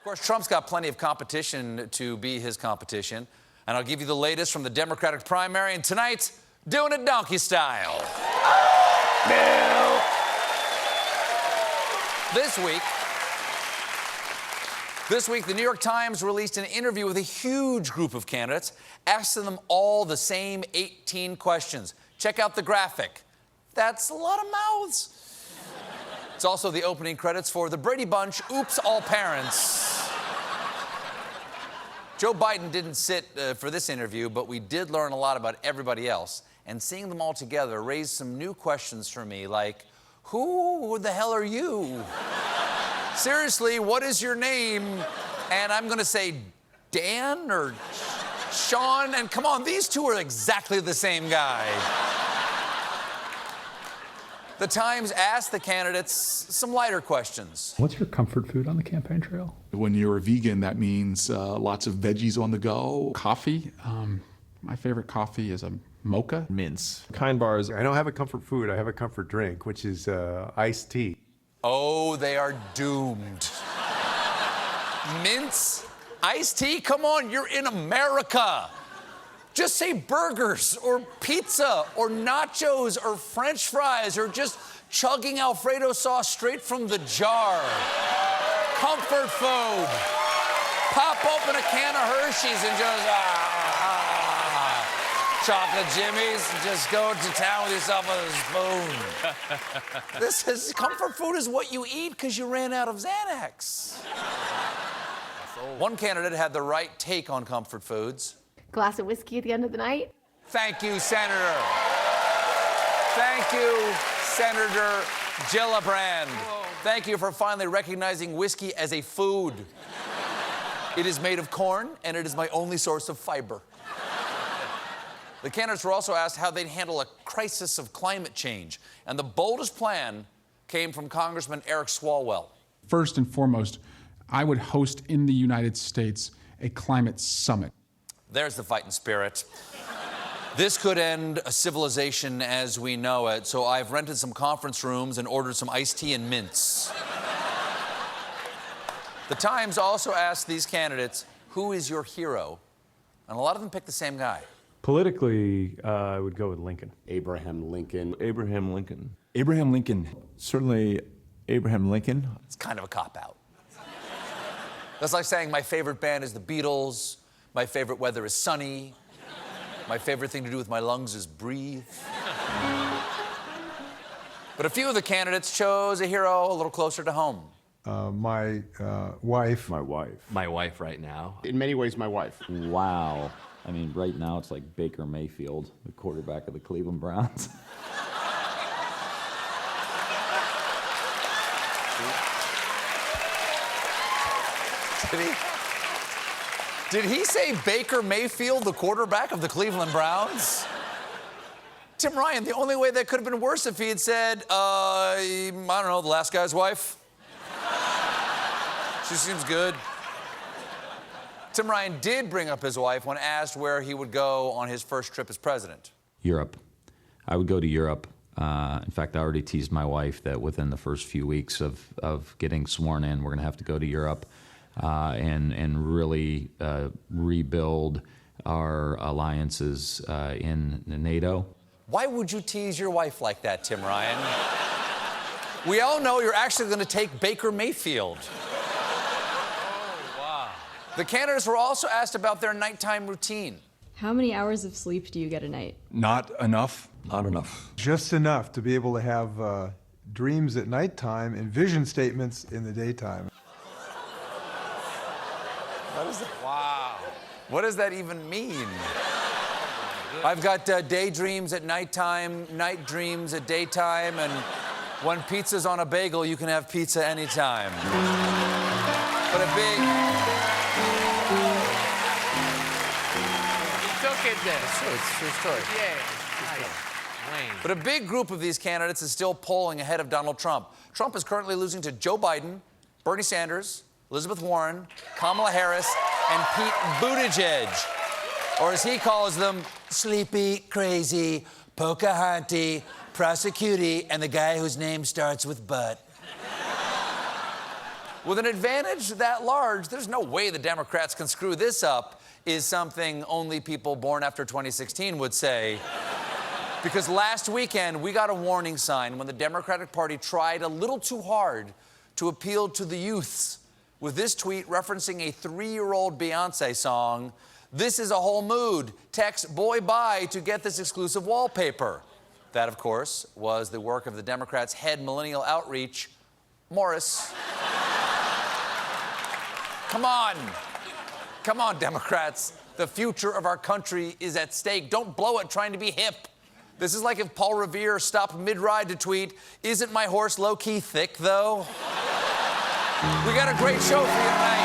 Of course, Trump's got plenty of competition to be his competition. And I'll give you the latest from the Democratic primary. And tonight, doing it donkey style. This week, the New York Times released an interview with a huge group of candidates, asking them all the same 18 questions. Check out the graphic. That's a lot of mouths. It's also the opening credits for The Brady Bunch, Oops, All Parents. Joe Biden didn't sit for this interview, but we did learn a lot about everybody else. And seeing them all together raised some new questions for me, like, who the hell are you? Seriously, what is your name? And I'm gonna say Dan or Sean, and come on, these two are exactly the same guy. The Times asked the candidates some lighter questions. What's your comfort food on the campaign trail? When you're a vegan, that means lots of veggies on the go. Coffee. My favorite coffee is a mocha. Mints. Kind bars. I don't have a comfort food. I have a comfort drink, which is iced tea. Oh, they are doomed. Mints? Iced tea? Come on, you're in America. Just say burgers or pizza or nachos or French fries or just chugging Alfredo sauce straight from the jar. Comfort food. Pop open a can of Hershey's and just, chocolate jimmies, and just go to town with yourself with a spoon. Comfort food is what you eat because you ran out of Xanax. One candidate had the right take on comfort foods. Glass of whiskey at the end of the night. Thank you, Senator. Thank you, Senator Gillibrand. Thank you for finally recognizing whiskey as a food. It is made of corn, and it is my only source of fiber. The candidates were also asked how they'd handle a crisis of climate change, and the boldest plan came from Congressman Eric Swalwell. First and foremost, I would host in the United States a climate summit. There's the fighting spirit. This could end a civilization as we know it, so I've rented some conference rooms and ordered some iced tea and mints. The Times also asked these candidates, who is your hero? And a lot of them picked the same guy. Politically, I would go with Lincoln. Abraham Lincoln. Abraham Lincoln. Abraham Lincoln. Certainly Abraham Lincoln. It's kind of a cop-out. That's like saying my favorite band is the Beatles, my favorite weather is sunny, my favorite thing to do with my lungs is breathe. But a few of the candidates chose a hero a little closer to home. My wife. My wife. My wife right now. In many ways, my wife. Wow. I mean, right now it's like Baker Mayfield, the quarterback of the Cleveland Browns. Did he say Baker Mayfield, the quarterback of the Cleveland Browns? Tim Ryan, the only way that could have been worse if he had said, I don't know, the last guy's wife. She seems good. Tim Ryan did bring up his wife when asked where he would go on his first trip as president. Europe. I would go to Europe. In fact, I already teased my wife that within the first few weeks of getting sworn in, we're going to have to go to Europe and really rebuild our alliances in NATO. Why would you tease your wife like that, Tim Ryan? We all know you're actually going to take Baker Mayfield. The candidates were also asked about their nighttime routine. How many hours of sleep do you get a night? Not enough. Not enough. Just enough to be able to have dreams at nighttime and vision statements in the daytime. What is that? Wow. What does that even mean? I've got daydreams at nighttime, night dreams at daytime, and when pizza's on a bagel, you can have pizza anytime. But a big... It's true story. But a big group of these candidates is still polling ahead of Donald Trump. Trump is currently losing to Joe Biden, Bernie Sanders, Elizabeth Warren, Kamala Harris, and Pete Buttigieg. Or as he calls them, Sleepy, Crazy, Pocahontas, Prosecutie, and the guy whose name starts with butt. With an advantage that large, there's no way the Democrats can screw this up, is something only people born after 2016 would say. Because last weekend, we got a warning sign when the Democratic Party tried a little too hard to appeal to the youths with this tweet referencing a 3-year-old Beyonce song. This is a whole mood. Text boy bye to get this exclusive wallpaper. That, of course, was the work of the Democrats' head millennial outreach, Morris. Come on. Come on, Democrats. The future of our country is at stake. Don't blow it trying to be hip. This is like if Paul Revere stopped mid-ride to tweet, "Isn't my horse low-key thick, though?" We got a great show for you tonight.